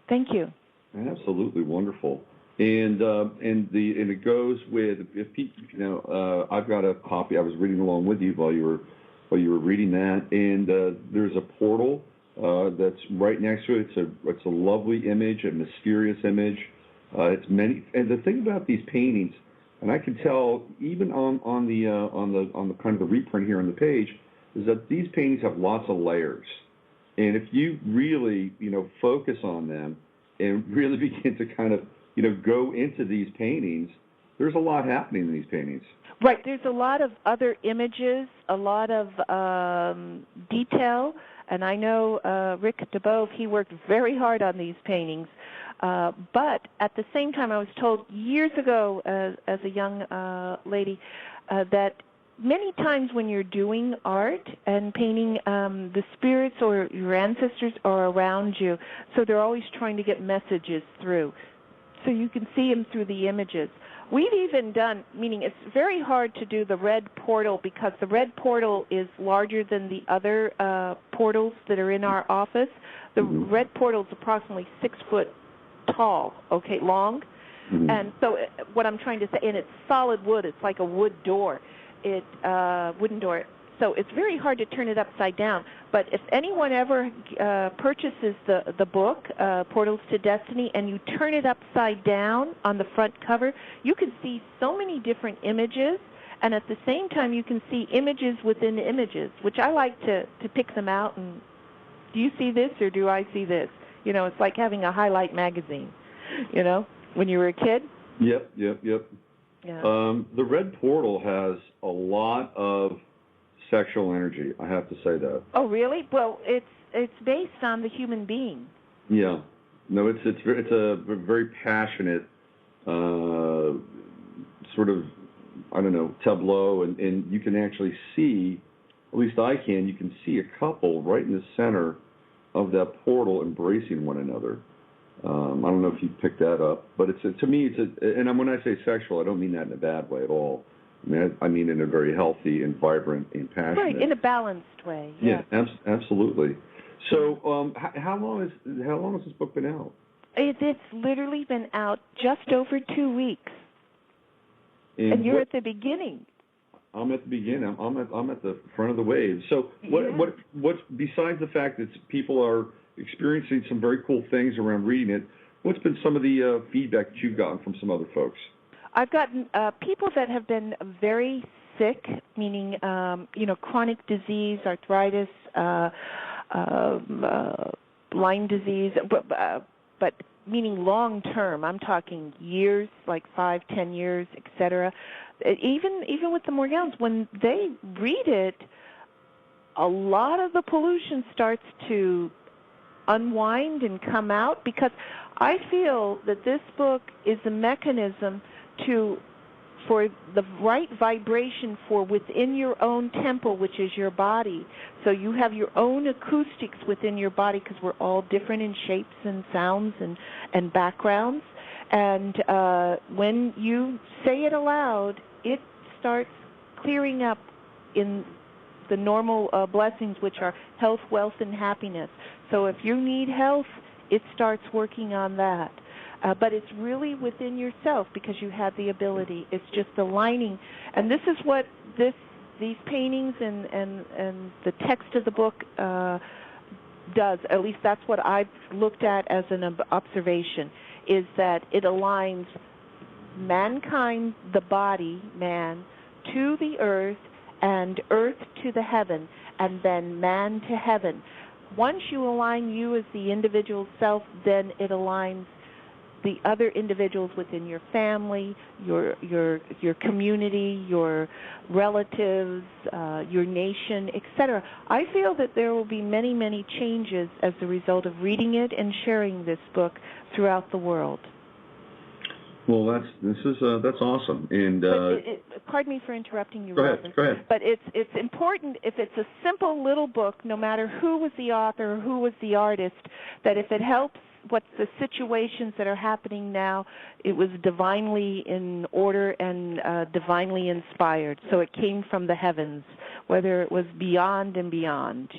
Thank you. Absolutely wonderful. And it goes with, if people, I've got a copy. I was reading along with you while you were reading that, and there's a portal that's right next to it. It's a lovely image, a mysterious image. It's many, and the thing about these paintings, and I can tell even on the kind of the reprint here on the page, is that these paintings have lots of layers, and if you really focus on them and really begin to kind of go into these paintings, there's a lot happening in these paintings. Right. There's a lot of other images, a lot of detail, and I know Rick Dubov, he worked very hard on these paintings. But at the same time, I was told years ago as a young lady that many times when you're doing art and painting, the spirits or your ancestors are around you, so they're always trying to get messages through. So you can see them through the images. We've even done, meaning it's very hard to do the red portal because the red portal is larger than the other portals that are in our office. The red portal is approximately 6 foot tall, long. Mm-hmm. And so what I'm trying to say, and it's solid wood. It's like a wood door, wooden door. So it's very hard to turn it upside down. But if anyone ever purchases the book, Portals to Destiny, and you turn it upside down on the front cover, you can see so many different images, and at the same time you can see images within images, which I like to pick them out and, do you see this or do I see this? It's like having a highlight magazine, when you were a kid. Yep. Yeah. The red portal has a lot of sexual energy, I have to say that. Oh, really? Well, it's based on the human being. Yeah. No, it's a very passionate sort of, I don't know, tableau, and you can actually see, at least I can, you can see a couple right in the center of that portal embracing one another. I don't know if you picked that up, but to me, and when I say sexual, I don't mean that in a bad way at all. I mean in a very healthy and vibrant and passionate. Right, in a balanced way. Yeah, absolutely. So, how long has this book been out? It's literally been out just over 2 weeks. And you're at the beginning. I'm at the beginning. I'm at the front of the wave. So, what's besides the fact that people are experiencing some very cool things around reading it? What's been some of the feedback that you've gotten from some other folks? I've gotten people that have been very sick, meaning chronic disease, arthritis, Lyme disease, but meaning long term. I'm talking years, like 5, 10 years, etc. Even with the Morgellons, when they read it, a lot of the pollution starts to unwind and come out, because I feel that this book is a mechanism for the right vibration for within your own temple, which is your body. So you have your own acoustics within your body, because we're all different in shapes and sounds and backgrounds. And when you say it aloud, it starts clearing up in the normal blessings, which are health, wealth, and happiness. So if you need health, it starts working on that. But it's really within yourself, because you have the ability. It's just aligning. And this is what these paintings and the text of the book does. At least that's what I've looked at as an observation, is that it aligns mankind, the body, man, to the earth, and earth to the heaven, and then man to heaven. Once you align you as the individual self, then it aligns the other individuals within your family, your community, your relatives, your nation, etc. I feel that there will be many, many changes as a result of reading it and sharing this book throughout the world. Well, that's awesome. And pardon me for interrupting you, Go Robin. ahead. But it's important, if it's a simple little book, no matter who was the author or who was the artist, that if it helps what the situations that are happening now, it was divinely in order and divinely inspired. So it came from the heavens, whether it was beyond and beyond,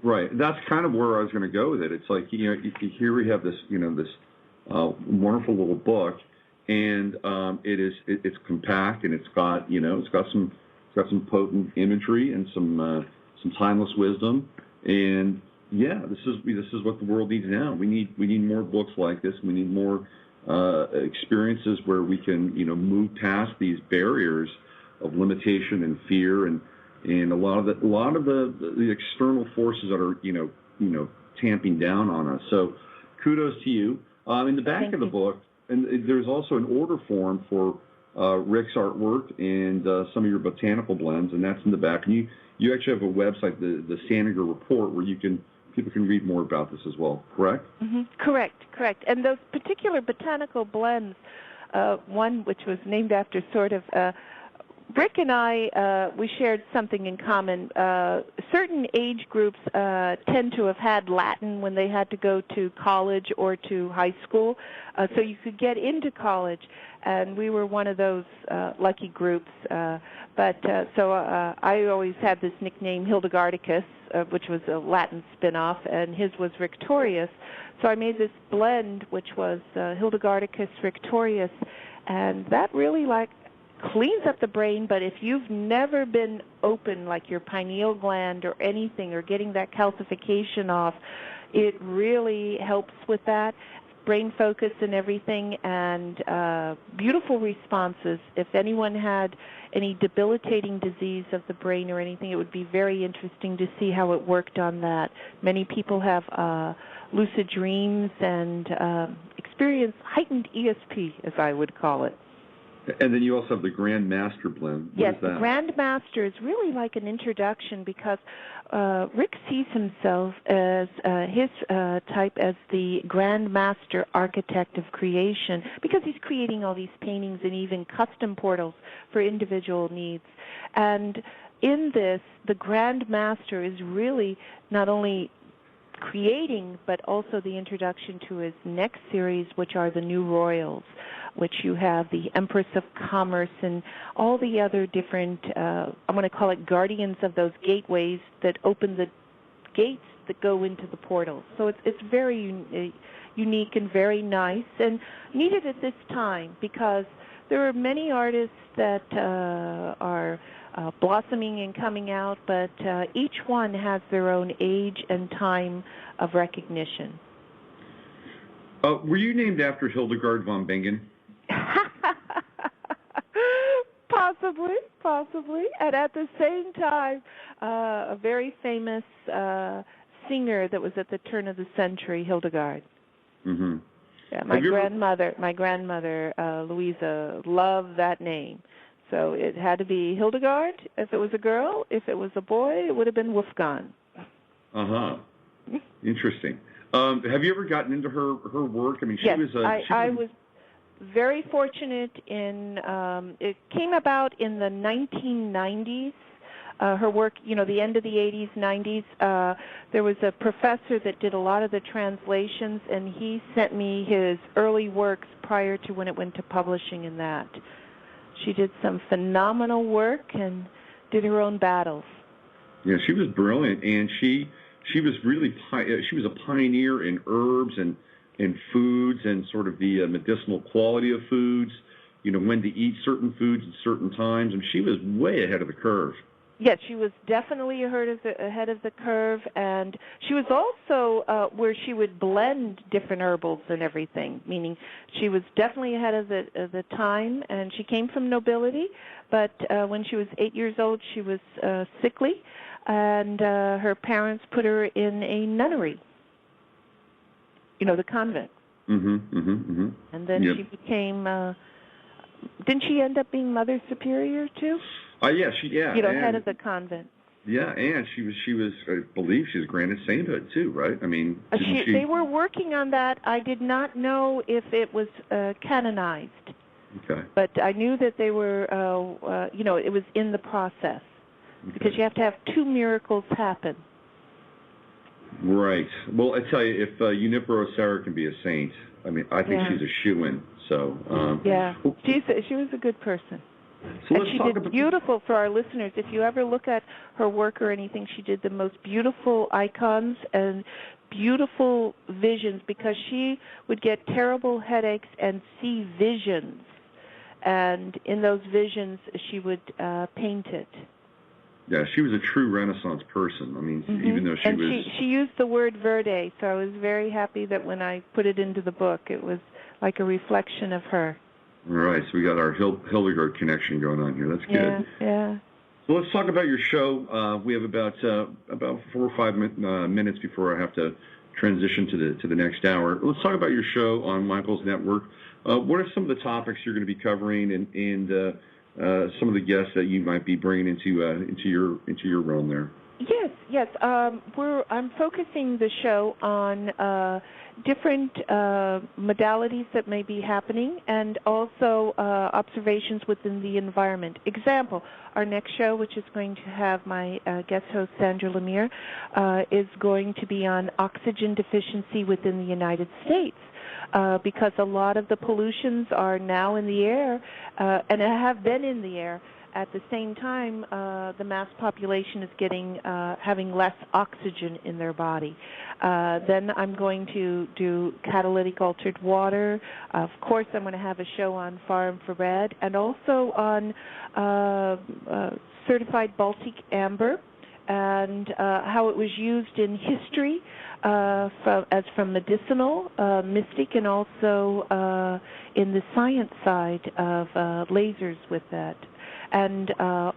Right. That's kind of where I was going to go with it. It's like, here we have this, this wonderful little book, and it's compact, and it's got some potent imagery and some timeless wisdom, and yeah, this is what the world needs now. We need more books like this. We need more experiences where we can move past these barriers of limitation and fear and a lot of the external forces that are tamping down on us. So kudos to you. In the back of the book, and there's also an order form for Rick's artwork and some of your botanical blends, and that's in the back. And you actually have a website, the Staninger Report, where people can read more about this as well, correct? Mm-hmm. Correct. And those particular botanical blends, one which was named after sort of Rick and I, we shared something in common. Certain age groups tend to have had Latin when they had to go to college or to high school, so you could get into college, and we were one of those lucky groups. But I always had this nickname Hildegardicus, which was a Latin spin-off, and his was Victorious. So I made this blend, which was Hildegardicus Victorious, and that really cleans up the brain. But if you've never been open, like your pineal gland or anything, or getting that calcification off, it really helps with that. Brain focus and everything, and beautiful responses. If anyone had any debilitating disease of the brain or anything, it would be very interesting to see how it worked on that. Many people have lucid dreams and experience heightened ESP, as I would call it. And then you also have the Grand Master blend. What yes, is that? The Grand Master is really like an introduction, because Rick sees himself as his type as the Grand Master architect of creation, because he's creating all these paintings and even custom portals for individual needs. And in this, the Grand Master is really not only creating, but also the introduction to his next series, which are the New Royals, which you have the Empress of Commerce and all the other different, I'm going to call it guardians of those gateways that open the gates that go into the portals. So it's very unique and very nice, and needed at this time, because there are many artists that are blossoming and coming out, but each one has their own age and time of recognition. Were you named after Hildegard von Bingen? Possibly. And at the same time, a very famous singer that was at the turn of the century, Hildegard. Mm-hmm. Yeah, my grandmother, Louisa, loved that name. So it had to be Hildegarde if it was a girl. If it was a boy, it would have been Wolfgang. Uh-huh. Interesting. Have you ever gotten into her work? I mean, yes, I was very fortunate in, it came about in the 1990s. Her work, the end of the 80s, 90s, there was a professor that did a lot of the translations, and he sent me his early works prior to when it went to publishing in that. She did some phenomenal work and did her own battles. Yeah, she was brilliant, and she was really she was a pioneer in herbs and foods and sort of the medicinal quality of foods. When to eat certain foods at certain times, and she was way ahead of the curve. Yes, she was definitely ahead of the curve, and she was also where she would blend different herbals and everything, meaning she was definitely ahead of the time, and she came from nobility, but when she was 8 years old, she was sickly, and her parents put her in a nunnery, the convent. Mm-hmm. And then she became, didn't she end up being Mother Superior, too? Head of the convent. Yeah, and she was I believe she was granted sainthood too, right? I mean, they were working on that. I did not know if it was canonized. Okay. But I knew that they were, it was in the process, because you have to have two miracles happen. Right. Well, I tell you, if Junipero Serra can be a saint, I mean, I think she's a shoo-in. So. She was a good person. So and let's she talk did about beautiful for our listeners. If you ever look at her work or anything, she did the most beautiful icons and beautiful visions, because she would get terrible headaches and see visions. And in those visions, she would paint it. Yeah, she was a true Renaissance person. I mean, even though she used the word verde, so I was very happy that when I put it into the book, it was like a reflection of her. All right, so we got our Hildegarde connection going on here. That's good. Yeah. So let's talk about your show. We have about 4 or 5 minutes before I have to transition to the next hour. Let's talk about your show on Michael's Network. What are some of the topics you're going to be covering, and some of the guests that you might be bringing into your realm there? Yes. I'm focusing the show on different modalities that may be happening, and also observations within the environment. Example, our next show, which is going to have my guest host Sandra Lemire, is going to be on oxygen deficiency within the United States. Because a lot of the pollutions are now in the air, and have been in the air. At the same time, the mass population is having less oxygen in their body. Then I'm going to do catalytic altered water. Of course, I'm going to have a show on F.A.R. infrared, and also on certified Baltic amber, and how it was used in history from medicinal, mystic, and also in the science side of lasers with that. And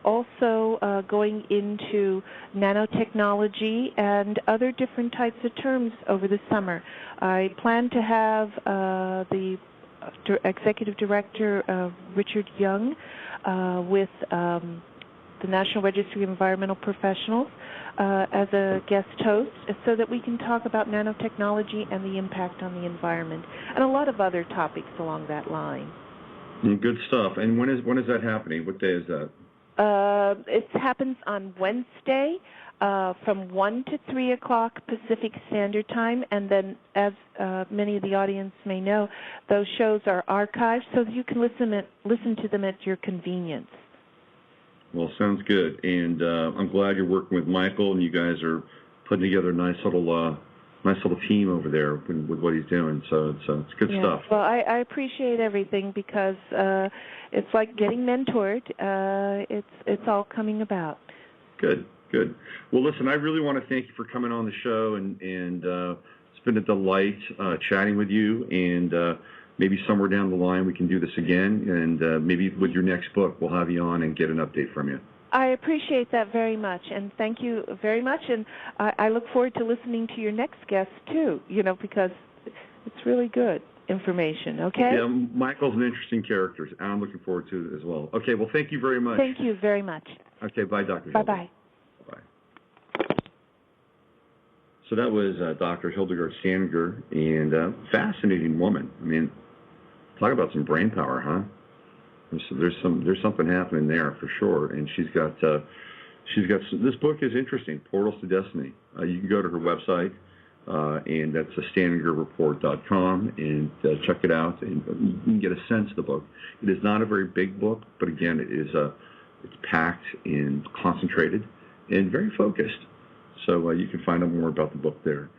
also going into nanotechnology and other different types of terms over the summer. I plan to have the Executive Director, Richard Young, with the National Registry of Environmental Professionals as a guest host, so that we can talk about nanotechnology and the impact on the environment, and a lot of other topics along that line. Good stuff. And when is that happening? What day is that? It happens on Wednesday from 1 to 3 o'clock Pacific Standard Time, and then, as many of the audience may know, those shows are archived, so that you can listen to them at your convenience. Well, sounds good, and I'm glad you're working with Michael, and you guys are putting together a nice little team over there with what he's doing. So it's good stuff. Well, I appreciate everything, because it's like getting mentored. It's all coming about. Good. Well, listen, I really want to thank you for coming on the show, and it's been a delight chatting with you, and maybe somewhere down the line we can do this again, and maybe with your next book we'll have you on and get an update from you. I appreciate that very much, and thank you very much, and I look forward to listening to your next guest too, because it's really good information, okay? Yeah, Michael's an interesting character, and I'm looking forward to it as well. Okay, well, thank you very much. Thank you very much. Okay, bye, Dr. Bye-bye. Bye-bye. So that was Dr. Hildegarde Staninger, and a fascinating woman. I mean, talk about some brain power, huh? There's something happening there for sure, and she's got this book is interesting, Portals to Destiny. You can go to her website, and that's StaningerReport.com, and check it out, and you can get a sense of the book. It is not a very big book, but again, it's packed and concentrated and very focused. So you can find out more about the book there.